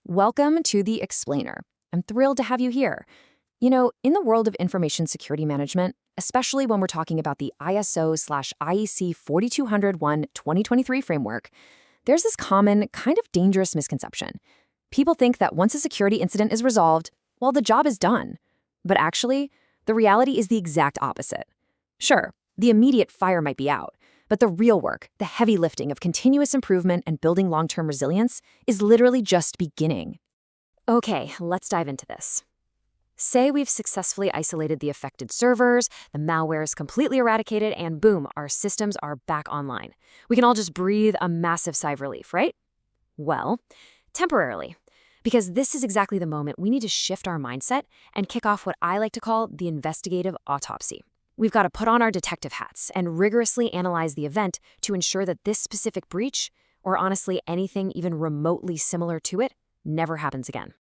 Welcome to The Explainer. I'm thrilled to have you here. In the world of information security management, especially when we're talking about the ISO/IEC 4201/2023 framework, there's this common, kind of dangerous misconception. People think that once a security incident is resolved, well, the job is done. But actually, the reality is the exact opposite. Sure, the immediate fire might be out, but the real work, the heavy lifting of continuous improvement and building long-term resilience, is literally just beginning. Okay, let's dive into this. Say we've successfully isolated the affected servers, the malware is completely eradicated, and boom, our systems are back online. We can all just breathe a massive sigh of relief, right? Well, temporarily. Because this is exactly the moment we need to shift our mindset and kick off what I like to call the investigative autopsy. We've got to put on our detective hats and rigorously analyze the event to ensure that this specific breach, or honestly anything even remotely similar to it, never happens again.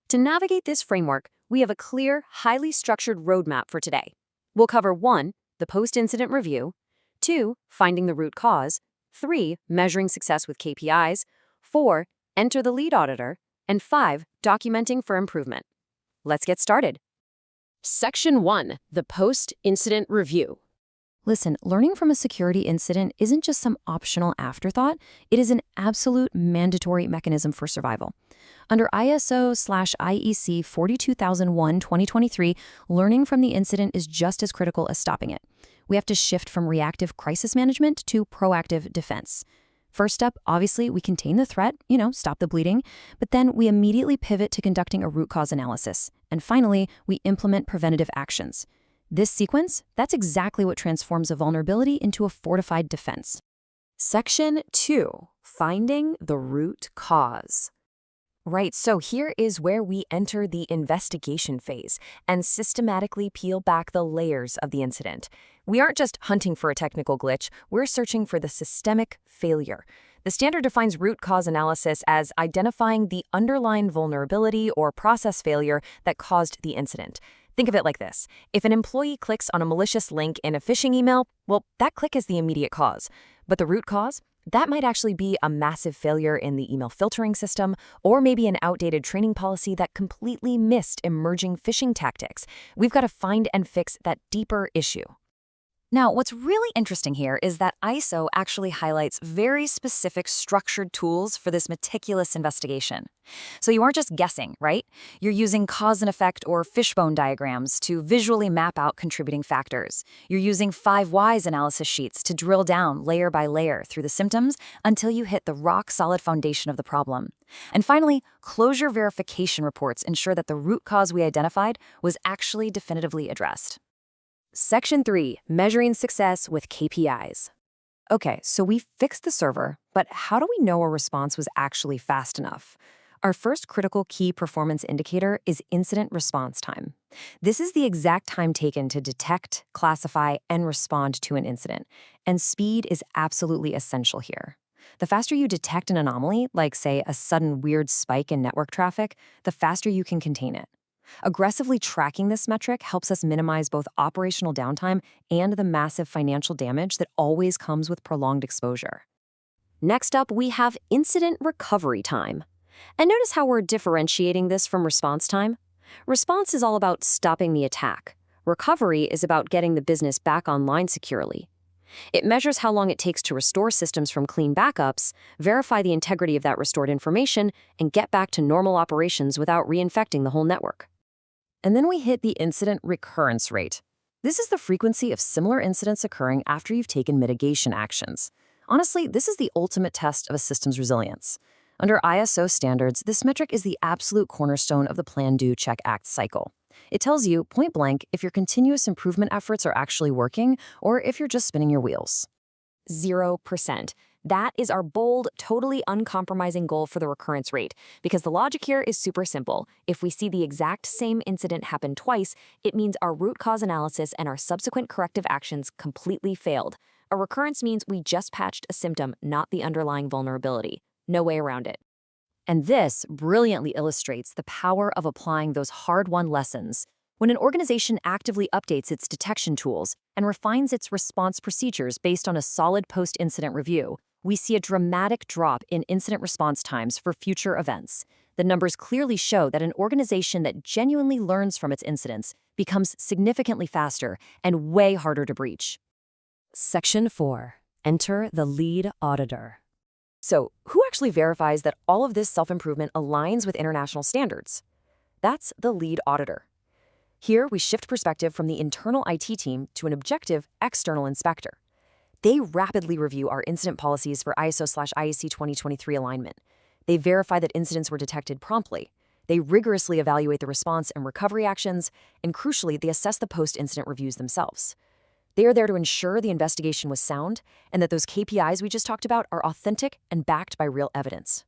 To navigate this framework, we have a clear, highly structured roadmap for today. We'll cover 1, the post-incident review, 2, finding the root cause, 3, measuring success with KPIs, 4, enter the lead auditor, and 5, documenting for improvement. Let's get started. Section 1, the post-incident review. Listen, learning from a security incident isn't just some optional afterthought, it is an absolute mandatory mechanism for survival. Under ISO/IEC 42001/2023, learning from the incident is just as critical as stopping it. We have to shift from reactive crisis management to proactive defense. First up, obviously, we contain the threat, stop the bleeding, but then we immediately pivot to conducting a root cause analysis. And finally, we implement preventative actions. This sequence, that's exactly what transforms a vulnerability into a fortified defense. Section 2, finding the root cause. Right, so here is where we enter the investigation phase and systematically peel back the layers of the incident. We aren't just hunting for a technical glitch, we're searching for the systemic failure. The standard defines root cause analysis as identifying the underlying vulnerability or process failure that caused the incident. Think of it like this. If an employee clicks on a malicious link in a phishing email, well, that click is the immediate cause. But the root cause? That might actually be a massive failure in the email filtering system, or maybe an outdated training policy that completely missed emerging phishing tactics. We've got to find and fix that deeper issue. Now, what's really interesting here is that ISO actually highlights very specific structured tools for this meticulous investigation. So you aren't just guessing, right? You're using cause and effect or fishbone diagrams to visually map out contributing factors. You're using 5 whys analysis sheets to drill down layer by layer through the symptoms until you hit the rock-solid foundation of the problem. And finally, closure verification reports ensure that the root cause we identified was actually definitively addressed. Section 3, measuring success with KPIs. Okay, so we fixed the server, but how do we know a response was actually fast enough? Our first critical key performance indicator is incident response time. This is the exact time taken to detect, classify, and respond to an incident, and speed is absolutely essential here. The faster you detect an anomaly, like say a sudden weird spike in network traffic, the faster you can contain it. Aggressively tracking this metric helps us minimize both operational downtime and the massive financial damage that always comes with prolonged exposure. Next up, we have incident recovery time. And notice how we're differentiating this from response time. Response is all about stopping the attack. Recovery is about getting the business back online securely. It measures how long it takes to restore systems from clean backups, verify the integrity of that restored information, and get back to normal operations without reinfecting the whole network. And then we hit the incident recurrence rate. This is the frequency of similar incidents occurring after you've taken mitigation actions. Honestly, this is the ultimate test of a system's resilience. Under ISO standards, this metric is the absolute cornerstone of the Plan, Do, Check, Act cycle. It tells you, point blank, if your continuous improvement efforts are actually working or if you're just spinning your wheels. 0%. That is our bold, totally uncompromising goal for the recurrence rate, because the logic here is super simple. If we see the exact same incident happen twice, it means our root cause analysis and our subsequent corrective actions completely failed. A recurrence means we just patched a symptom, not the underlying vulnerability. No way around it. And this brilliantly illustrates the power of applying those hard-won lessons. When an organization actively updates its detection tools and refines its response procedures based on a solid post-incident review, we see a dramatic drop in incident response times for future events. The numbers clearly show that an organization that genuinely learns from its incidents becomes significantly faster and way harder to breach. Section 4. Enter the lead auditor. So, who actually verifies that all of this self-improvement aligns with international standards? That's the lead auditor. Here, we shift perspective from the internal IT team to an objective external inspector. They rapidly review our incident policies for ISO/IEC 2023 alignment. They verify that incidents were detected promptly. They rigorously evaluate the response and recovery actions, and crucially, they assess the post-incident reviews themselves. They are there to ensure the investigation was sound and that those KPIs we just talked about are authentic and backed by real evidence.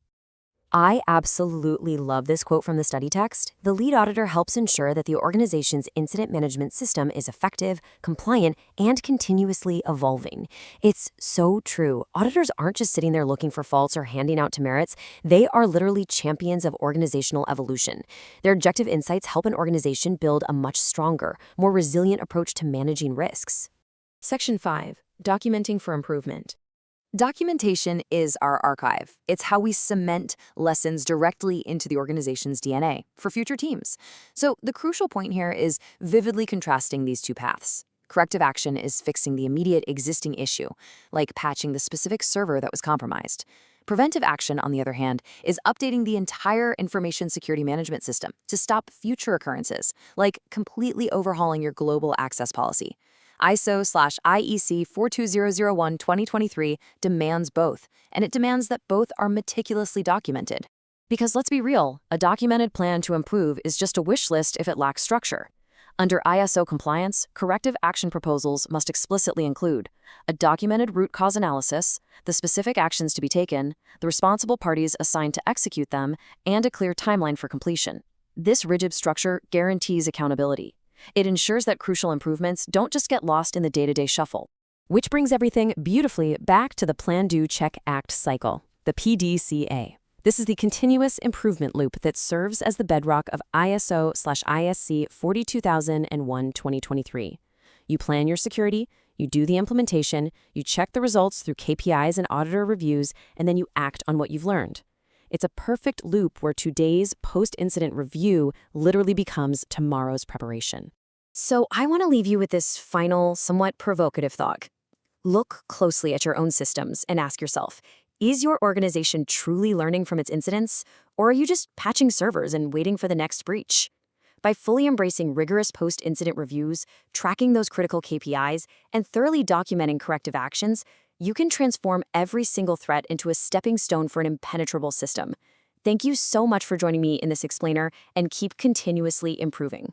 I absolutely love this quote from the study text. The lead auditor helps ensure that the organization's incident management system is effective, compliant, and continuously evolving. It's so true. Auditors aren't just sitting there looking for faults or handing out demerits. They are literally champions of organizational evolution. Their objective insights help an organization build a much stronger, more resilient approach to managing risks. Section 5. Documenting for improvement. Documentation is our archive. It's how we cement lessons directly into the organization's DNA for future teams. So the crucial point here is vividly contrasting these two paths. Corrective action is fixing the immediate existing issue, like patching the specific server that was compromised. Preventive action, on the other hand, is updating the entire information security management system to stop future occurrences, like completely overhauling your global access policy. ISO/IEC 42001-2023 demands both, and it demands that both are meticulously documented. Because let's be real, a documented plan to improve is just a wish list if it lacks structure. Under ISO compliance, corrective action proposals must explicitly include a documented root cause analysis, the specific actions to be taken, the responsible parties assigned to execute them, and a clear timeline for completion. This rigid structure guarantees accountability. It ensures that crucial improvements don't just get lost in the day-to-day shuffle. Which brings everything beautifully back to the Plan, Do, Check, Act cycle, the PDCA. This is the continuous improvement loop that serves as the bedrock of ISO/ISC 42001-2023. You plan your security, you do the implementation, you check the results through KPIs and auditor reviews, and then you act on what you've learned. It's a perfect loop where today's post-incident review literally becomes tomorrow's preparation. So I want to leave you with this final, somewhat provocative thought. Look closely at your own systems and ask yourself, is your organization truly learning from its incidents, or are you just patching servers and waiting for the next breach? By fully embracing rigorous post-incident reviews, tracking those critical KPIs, and thoroughly documenting corrective actions, you can transform every single threat into a stepping stone for an impenetrable system. Thank you so much for joining me in this explainer, and keep continuously improving.